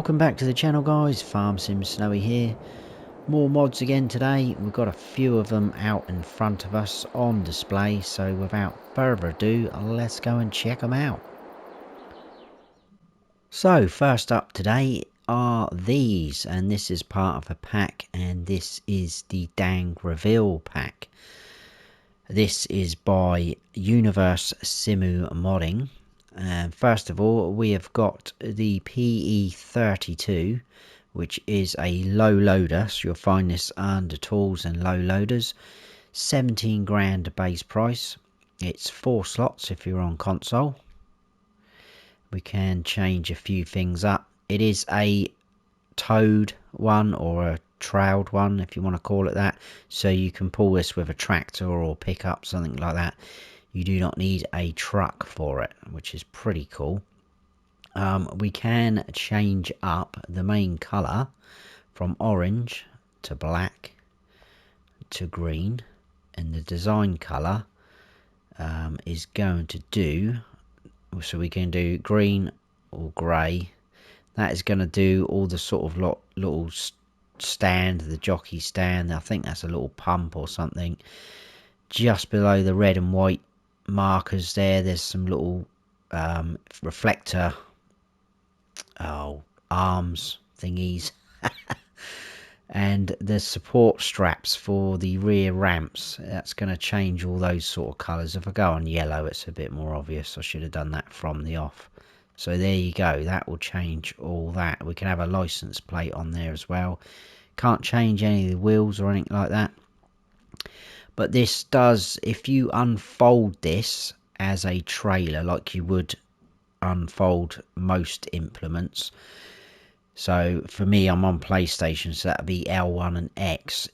Welcome back to the channel, guys. Farm Sim Snowy here. More mods again today. We've got a few of them out in front of us on display, so without further ado, let's go and check them out. So first up today are these, and this is part of a pack, and this is the Dangreville pack. This is by Univers Simu Modding. First of all, we have got the PE32, which is a low loader, so you'll find this under tools and low loaders. 17 grand base price. It's 4 slots if you're on console. We can change a few things up. It is a towed one, or a trailed one if you want to call it that, so you can pull this with a tractor or pickup, something like that. You do not need a truck for it, which is pretty cool. We can change up the main colour from orange to black to green, and the design colour is going to do, so we can do green or grey. That is going to do all the sort of little stand, the jockey stand. I think that's a little pump or something. Just below the red and white markers there's some little reflector arms thingies and the support straps for the rear ramps. That's going to change all those sort of colours. If I go on yellow, it's a bit more obvious. I should have done that from the off. So there you go, that will change all that. We can have a license plate on there as well. Can't change any of the wheels or anything like that. But this does, if you unfold this as a trailer like you would unfold most implements. So for me, I'm on PlayStation, so that'd be L1 and X.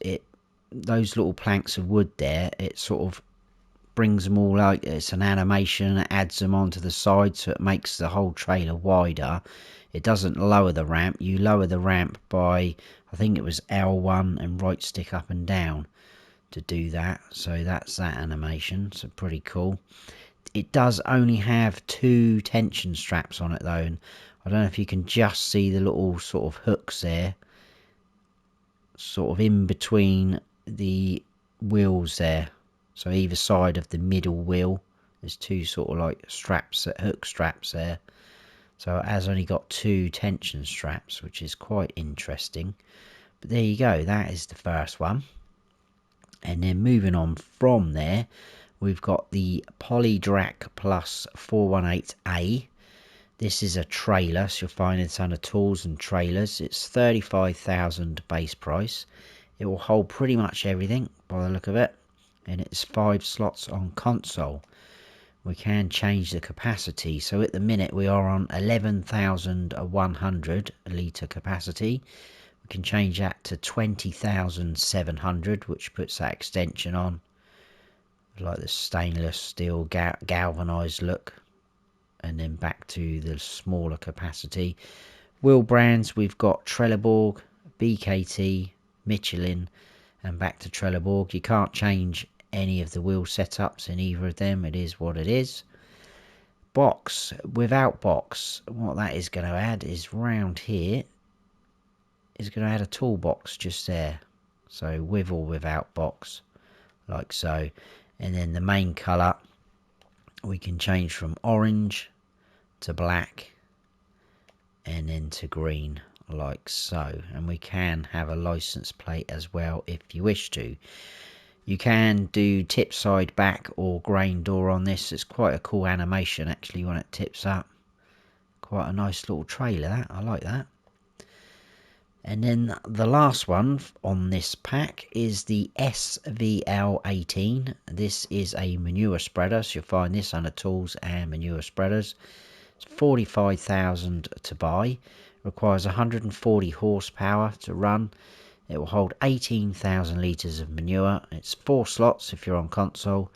Those little planks of wood there, it sort of brings them all out. It's an animation, it adds them onto the side, so it makes the whole trailer wider. It doesn't lower the ramp. You lower the ramp by, I think it was L1 and right stick up and down to do that. So that's that animation, so pretty cool. It does only have 2 tension straps on it though, and I don't know if you can just see the little sort of hooks there, sort of in between the wheels there. So either side of the middle wheel, there's 2 sort of like straps, hook straps there. So it has only got 2 tension straps, which is quite interesting. But there you go, that is the first one. And then moving on from there, we've got the Polydrac Plus 418A. This is a trailer, so you'll find it's under tools and trailers. It's 35,000 base price. It will hold pretty much everything by the look of it, and it's 5 slots on console. We can change the capacity, so at the minute we are on 11,100 litre capacity. We can change that to 20,700, which puts that extension on, like the stainless steel galvanized look, and then back to the smaller capacity. Wheel brands, we've got Trelleborg, BKT, Michelin, and back to Trelleborg. You can't change any of the wheel setups in either of them. It is what it is. Box, without box, what that is going to add is round here, is going to add a toolbox just there. So with or without box, like so. And then the main colour, we can change from orange to black and then to green, like so. And we can have a license plate as well if you wish to. You can do tip side back or grain door on this. It's quite a cool animation actually when it tips up. Quite a nice little trailer, that. I like that. And then the last one on this pack is the SVL18. This is a manure spreader, so you'll find this under tools and manure spreaders. It's 45,000 to buy. Requires 140 horsepower to run. It will hold 18,000 litres of manure. It's 4 slots if you're on console.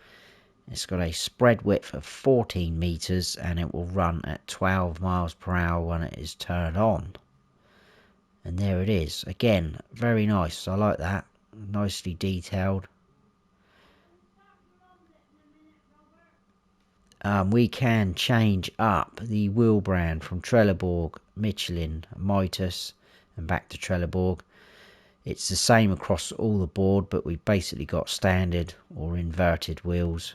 It's got a spread width of 14 metres, and it will run at 12 miles per hour when it is turned on. And there it is. Again, very nice. I like that. Nicely detailed. we can change up the wheel brand from Trelleborg, Michelin, Mitas, and back to Trelleborg. It's the same across all the board, but we've basically got standard or inverted wheels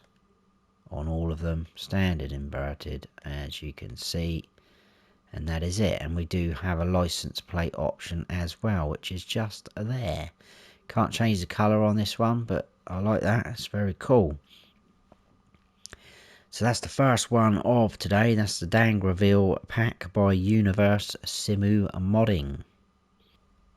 on all of them. Standard, inverted, as you can see, and that is it. And we do have a license plate option as well, which is just there. Can't change the colour on this one, but I like that. It's very cool. So that's the first one of today. That's the Dangreville pack by Univers Simu Modding.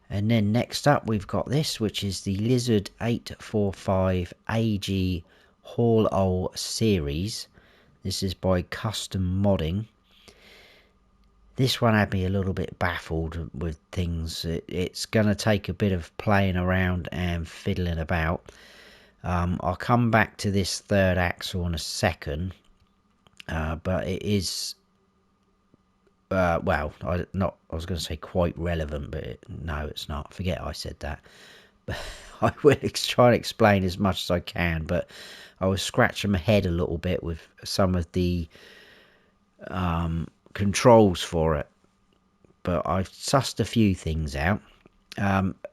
And then next up we've got this, which is the Lizard 845 AG Hauloll series. This is by Custom Modding. This one had me a little bit baffled with things. It's going to take a bit of playing around and fiddling about. I'll come back to this third axle in a second. But it is, well, I was going to say quite relevant, but no, it's not. Forget I said that. But I will try to explain as much as I can, but I was scratching my head a little bit with some of the controls for it. But I've sussed a few things out.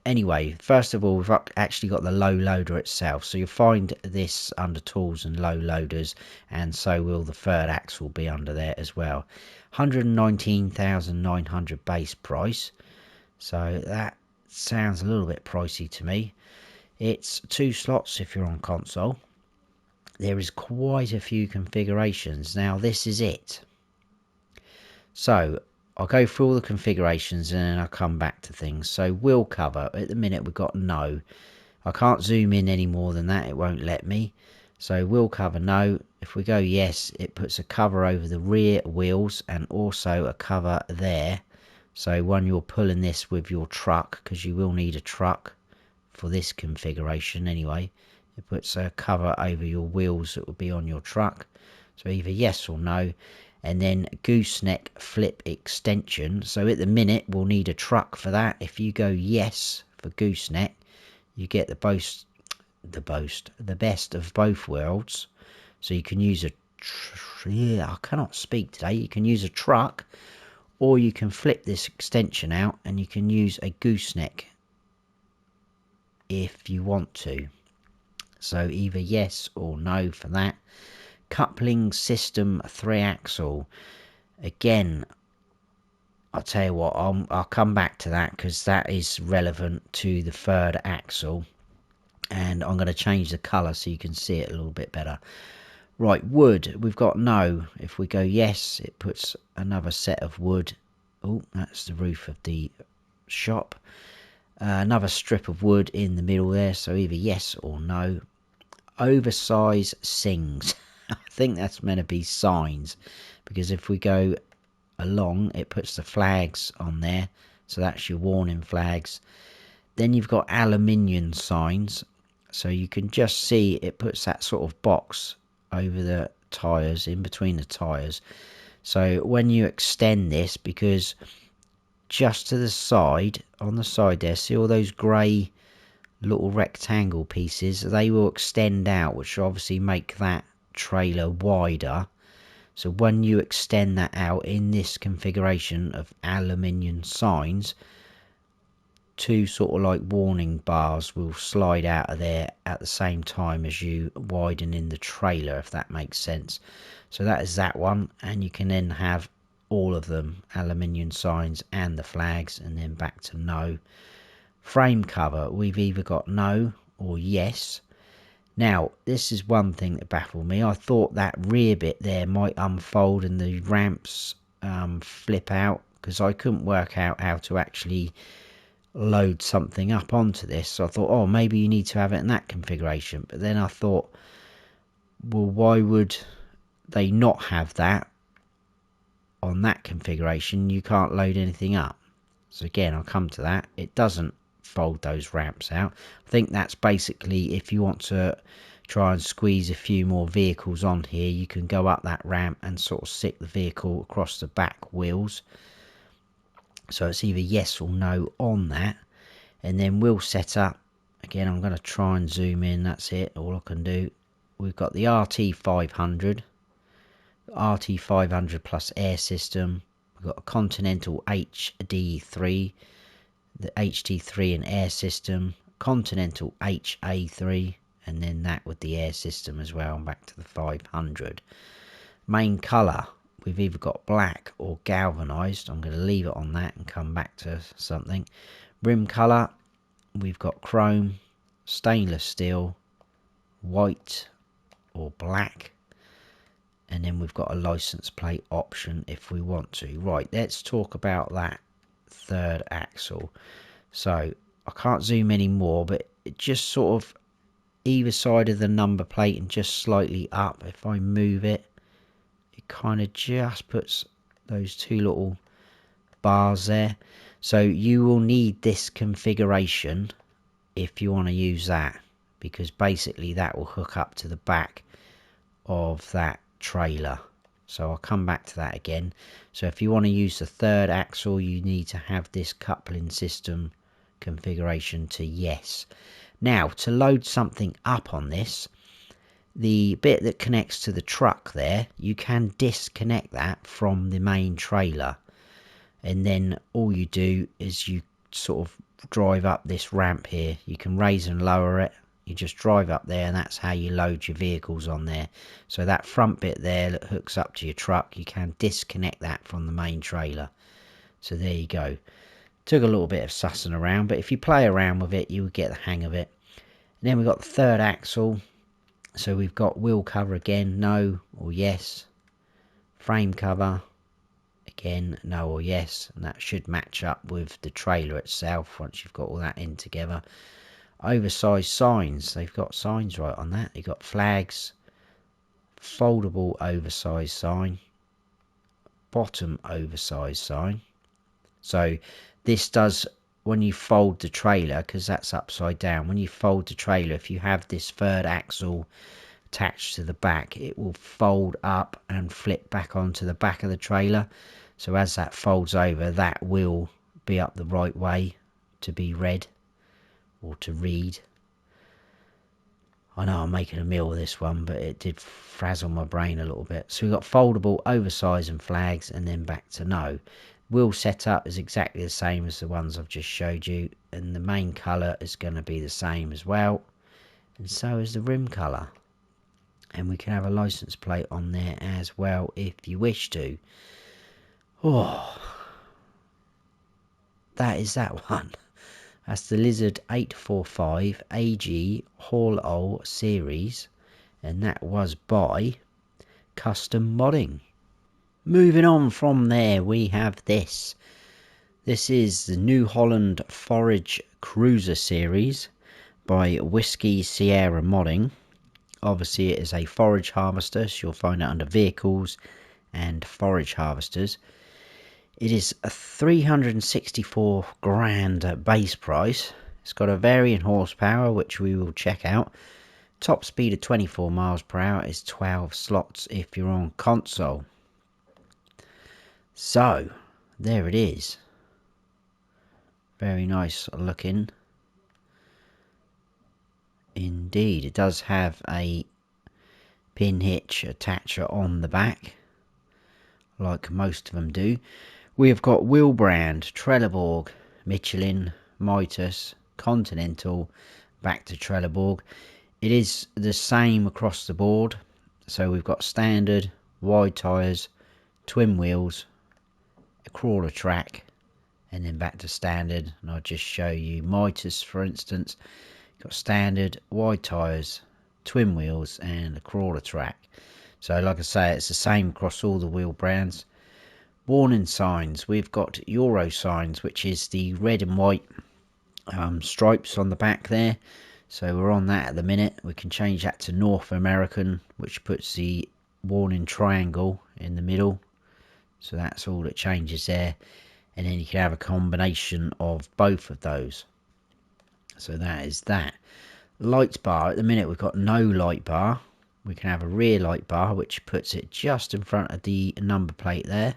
Anyway, first of all, we've actually got the low loader itself, so you'll find this under tools and low loaders, and so will the third axle be under there as well. 119,900 base price, so that sounds a little bit pricey to me. It's 2 slots if you're on console. There is quite a few configurations. Now this is it. So I'll go through all the configurations and then I'll come back to things. So wheel cover, at the minute we've got no. I can't zoom in any more than that, it won't let me. So wheel cover, no. If we go yes, it puts a cover over the rear wheels and also a cover there. So when you're pulling this with your truck, because you will need a truck for this configuration anyway, it puts a cover over your wheels that will be on your truck. So either yes or no. And then gooseneck flip extension. So at the minute we'll need a truck for that. If you go yes for gooseneck, you get the best of both worlds. So you can use I cannot speak today. You can use a truck, or you can flip this extension out and you can use a gooseneck if you want to. So either yes or no for that. Coupling system 3-axle. Again, I'll tell you what, I'll come back to that because that is relevant to the third axle. And I'm going to change the colour so you can see it a little bit better. Right, wood, we've got no. If we go yes, it puts another set of wood. Oh, that's the roof of the shop. Another strip of wood in the middle there, so either yes or no. Oversize sings. I think that's meant to be signs, because if we go along, it puts the flags on there, so that's your warning flags. Then you've got aluminium signs, so you can just see it puts that sort of box over the tyres, in between the tyres. So when you extend this, because just to the side, on the side there, see all those grey little rectangle pieces, they will extend out, which will obviously make that trailer wider. So when you extend that out in this configuration of aluminium signs, 2 sort of like warning bars will slide out of there at the same time as you widen in the trailer, if that makes sense. So that is that one, and you can then have all of them, aluminium signs and the flags, and then back to no. Frame cover, we've either got no or yes. Now, this is one thing that baffled me. I thought that rear bit there might unfold and the ramps flip out, because I couldn't work out how to actually load something up onto this. So I thought, oh, maybe you need to have it in that configuration. But then I thought, well, why would they not have that on that configuration? You can't load anything up. So again, I'll come to that. It doesn't fold those ramps out. I think that's basically if you want to try and squeeze a few more vehicles on here, you can go up that ramp and sort of stick the vehicle across the back wheels. So it's either yes or no on that. And then we'll set up, again I'm going to try and zoom in, that's it, all I can do. We've got the RT500, RT500 plus air system. We've got a Continental HD3, the HD3 and air system, Continental HA3, and then that with the air system as well, and back to the 500. Main colour, we've either got black or galvanised. I'm going to leave it on that and come back to something. Rim colour, we've got chrome, stainless steel, white or black, and then we've got a license plate option if we want to. Right, let's talk about that third axle. So I can't zoom any more, but it just sort of either side of the number plate and just slightly up. If I move it, it kind of just puts those two little bars there. So you will need this configuration if you want to use that, because basically that will hook up to the back of that trailer. So I'll come back to that again. So if you want to use the third axle, you need to have this coupling system configuration to yes. Now to load something up on this, the bit that connects to the truck there, you can disconnect that from the main trailer, and then all you do is you sort of drive up this ramp here. You can raise and lower it. You just drive up there, and that's how you load your vehicles on there. So that front bit there that hooks up to your truck, you can disconnect that from the main trailer. So there you go. Took a little bit of sussing around, but if you play around with it, you'll get the hang of it. And then we've got the third axle. So we've got wheel cover again, no or yes. Frame cover, again, no or yes. And that should match up with the trailer itself once you've got all that in together. Oversized signs, they've got signs right on that. They've got flags, foldable oversized sign, bottom oversized sign. So this does, when you fold the trailer, because that's upside down, when you fold the trailer, if you have this third axle attached to the back, it will fold up and flip back onto the back of the trailer. So as that folds over, that will be up the right way to be read or to read. I know I'm making a meal of this one, but it did frazzle my brain a little bit. So we've got foldable, oversized and flags, and then back to no. Wheel setup is exactly the same as the ones I've just showed you, and the main colour is going to be the same as well, and so is the rim colour. And we can have a license plate on there as well if you wish to. Oh, that is that one. That's the Lizard 845 AG Hauloll series, and that was by Custom Modding. Moving on from there, we have this. This is the New Holland Forage Cruiser series by Whiskey Sierra Modding. Obviously it is a forage harvester, so you'll find it under vehicles and forage harvesters. It is a 364 grand base price. It's got a varying horsepower, which we will check out. Top speed of 24 miles per hour is 12 slots if you're on console. So, there it is. Very nice looking. Indeed, it does have a pin hitch attacher on the back, like most of them do. We have got wheel brand, Trelleborg, Michelin, Mitas, Continental, back to Trelleborg. It is the same across the board. So we've got standard, wide tyres, twin wheels, a crawler track, and then back to standard. And I'll just show you Mitas, for instance. Got standard, wide tyres, twin wheels, and a crawler track. So like I say, it's the same across all the wheel brands. Warning signs, we've got Euro signs, which is the red and white stripes on the back there. So we're on that at the minute. We can change that to North American, which puts the warning triangle in the middle. So that's all that changes there. And then you can have a combination of both of those. So that is that. Light bar, at the minute we've got no light bar. We can have a rear light bar, which puts it just in front of the number plate there.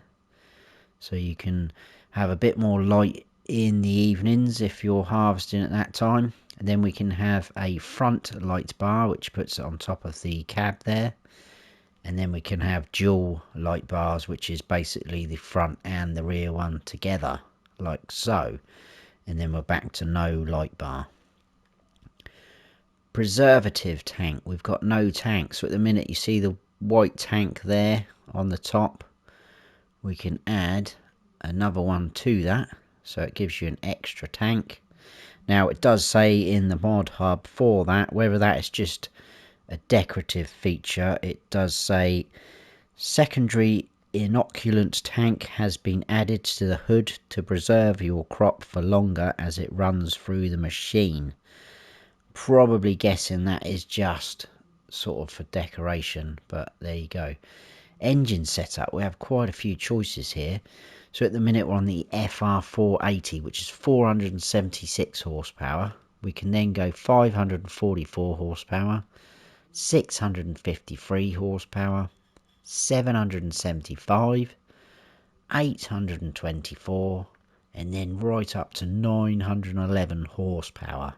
So you can have a bit more light in the evenings if you're harvesting at that time. And then we can have a front light bar, which puts it on top of the cab there. And then we can have dual light bars, which is basically the front and the rear one together, like so. And then we're back to no light bar. Preservative tank. We've got no tank. So at the minute you see the white tank there on the top. We can add another one to that. So it gives you an extra tank. Now it does say in the mod hub for that, whether that is just a decorative feature, it does say secondary inoculant tank has been added to the hood to preserve your crop for longer as it runs through the machine. Probably guessing that is just sort of for decoration, but there you go. Engine setup, we have quite a few choices here. So at the minute we're on the FR480, which is 476 horsepower. We can then go 544 horsepower, 653 horsepower, 775, 824, and then right up to 911 horsepower.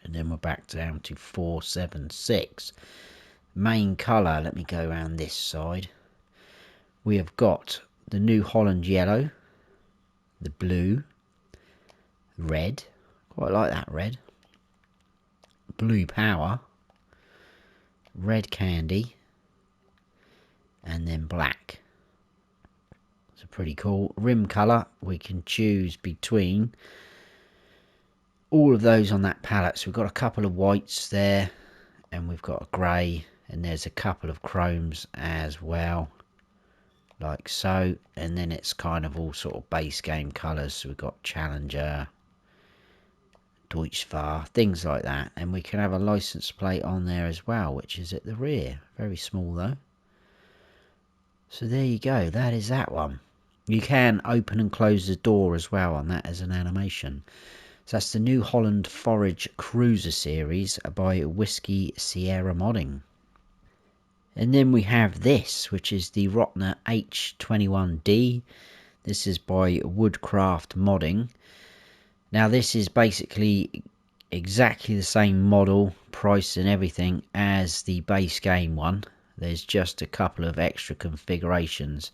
And then we're back down to 476. Main colour, let me go around this side. We have got the New Holland yellow, the blue, red, quite like that red, blue power, red candy, and then black. So pretty cool. Rim colour, we can choose between all of those on that palette. So we've got a couple of whites there, and we've got a grey, and there's a couple of chromes as well, like so. And then it's kind of all sort of base game colours. So we've got Challenger, Deutschfahr, things like that. And we can have a license plate on there as well, which is at the rear. Very small though. So there you go, that is that one. You can open and close the door as well on that as an animation. So that's the New Holland Forage Cruiser series by Whiskey Sierra Modding. And then we have this, which is the Rottner H21D. This is by Woodcraft Modding. Now this is basically exactly the same model, price and everything as the base game one. There's just a couple of extra configurations.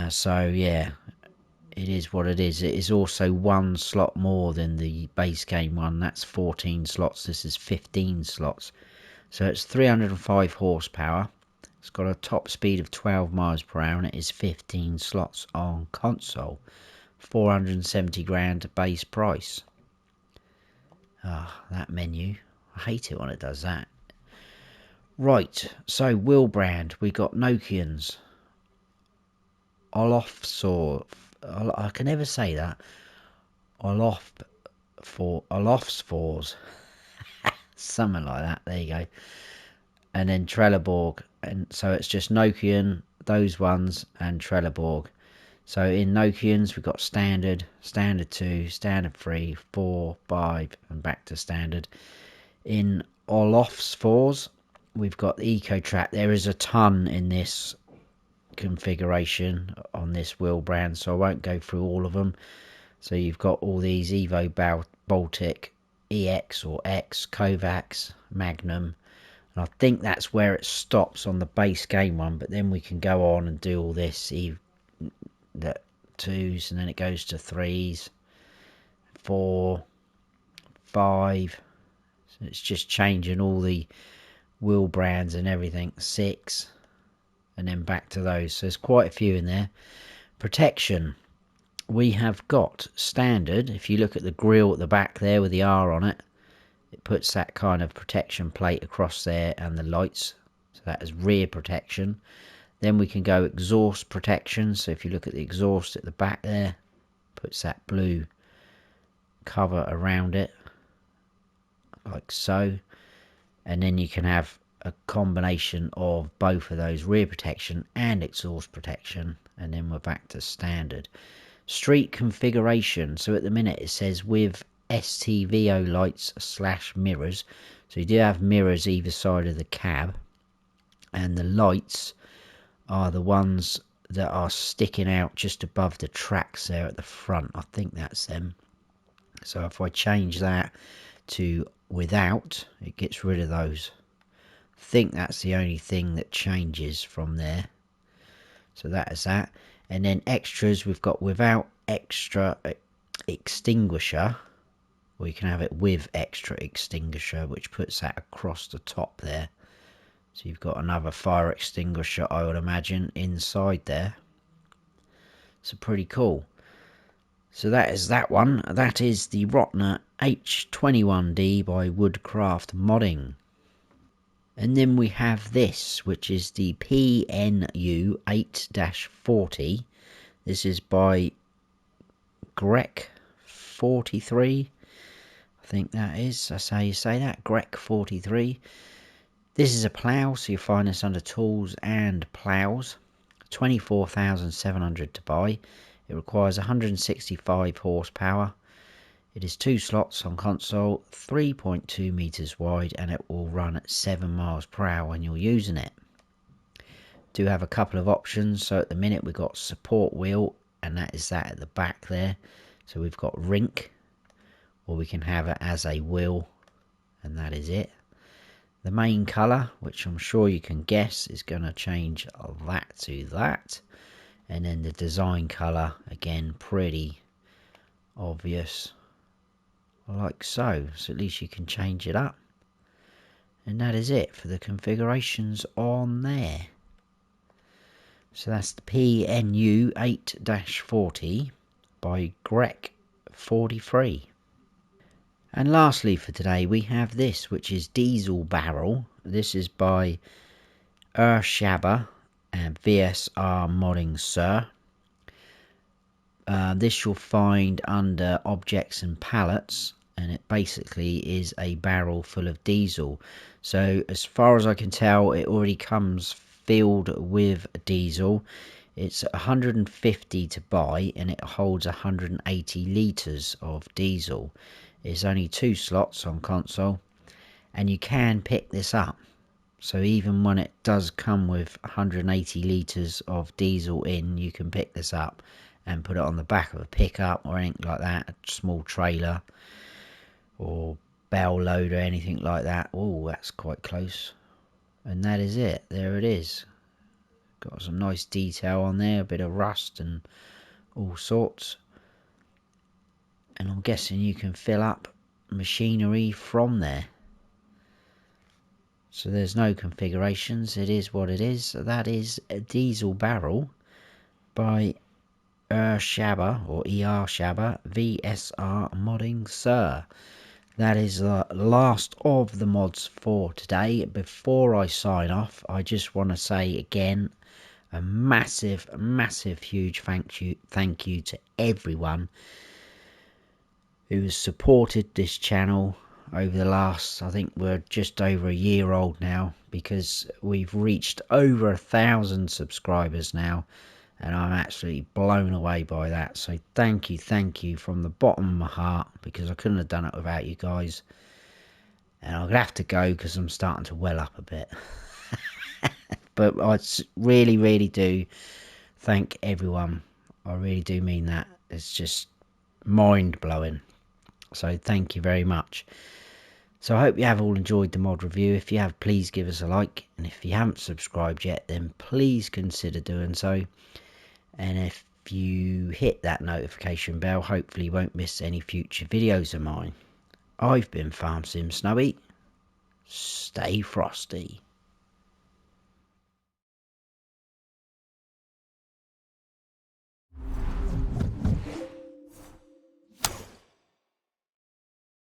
So yeah, it is what it is. It is also one slot more than the base game one. That's 14 slots. This is 15 slots. So it's 305 horsepower. It's got a top speed of 12 miles per hour, and it is 15 slots on console. 470 grand base price. Ah, that menu. I hate it when it does that. Right, so wheel brand. We got Nokians. Olofsor. I can never say that. Olofsfors. Something like that. There you go. And then Trelleborg. And so it's just Nokian, those ones, and Trelleborg. So in Nokians, we've got standard, standard 2, standard 3, 4, 5, and back to standard. In Olofsfors, we've got the Eco Track. There is a ton in this configuration on this wheel brand, so I won't go through all of them. So you've got all these Evo Baltic, EX or X, Kovacs, Magnum, and I think that's where it stops on the base game one, but then we can go on and do all this, the 2s, and then it goes to 3s, 4, 5, so it's just changing all the wheel brands and everything, 6, and then back to those. So there's quite a few in there. Protection, we have got standard. If you look at the grille at the back there with the R on it, it puts that kind of protection plate across there, and the lights, so that is rear protection. Then we can go exhaust protection. So if you look at the exhaust at the back there, puts that blue cover around it, like so. And then you can have a combination of both of those, rear protection and exhaust protection. And then we're back to standard. Street configuration. So at the minute it says with STVO lights / mirrors. So you do have mirrors either side of the cab. And the lights are the ones that are sticking out just above the tracks there at the front. I think that's them. So if I change that to without, it gets rid of those. I think that's the only thing that changes from there. So that is that. And then extras, we've got without extra extinguisher, or you can have it with extra extinguisher, which puts that across the top there. So you've got another fire extinguisher, I would imagine, inside there. So pretty cool. So that is that one. That is the Rottner H21D by Woodcraft Modding. And then we have this, which is the PNU 8-40. This is by Grek43. I think that is. That's how you say that. Grek43. This is a plough, so you find this under tools and ploughs. 24,700 to buy. It requires 165 horsepower. It is 2 slots on console, 3.2 meters wide, and it will run at 7 miles per hour when you're using it. Do have a couple of options. So at the minute we've got support wheel, and that is that at the back there. So we've got rink, or we can have it as a wheel, and that is it. The main colour, which I'm sure you can guess, is going to change that to that. And then the design colour, again, pretty obvious, like so. So at least you can change it up. And that is it for the configurations on there. So that's the PNU 8-40 by Grek43. And lastly for today we have this, which is Diesel Barrel. This is by erShaba and VSR Modding Sur. This you'll find under objects and pallets, and it basically is a barrel full of diesel. So as far as I can tell, it already comes filled with diesel. It's 150 to buy, and it holds 180 litres of diesel. It's only 2 slots on console, and you can pick this up. So even when it does come with 180 litres of diesel in, you can pick this up and put it on the back of a pickup or anything like that, a small trailer or bell load or anything like that. Oh, that's quite close. And that is it. There it is. Got some nice detail on there, a bit of rust and all sorts. And I'm guessing you can fill up machinery from there. So there's no configurations, it is what it is. That is a Diesel Barrel by erShaba or erShaba VSR Modding Sur. That is the last of the mods for today. Before I sign off, I just want to say again a massive huge thank you to everyone who has supported this channel over the last, I think we're just over a year old now, because we've reached over 1,000 subscribers now, and I'm absolutely blown away by that. So thank you from the bottom of my heart, because I couldn't have done it without you guys. And I'm gonna have to go because I'm starting to well up a bit. But I really do thank everyone. I really do mean that. It's just mind blowing. So thank you very much. So I hope you have all enjoyed the mod review. If you have, please give us a like. And if you haven't subscribed yet, then please consider doing so. And if you hit that notification bell, hopefully you won't miss any future videos of mine. I've been Farm Sim Snowy. Stay frosty.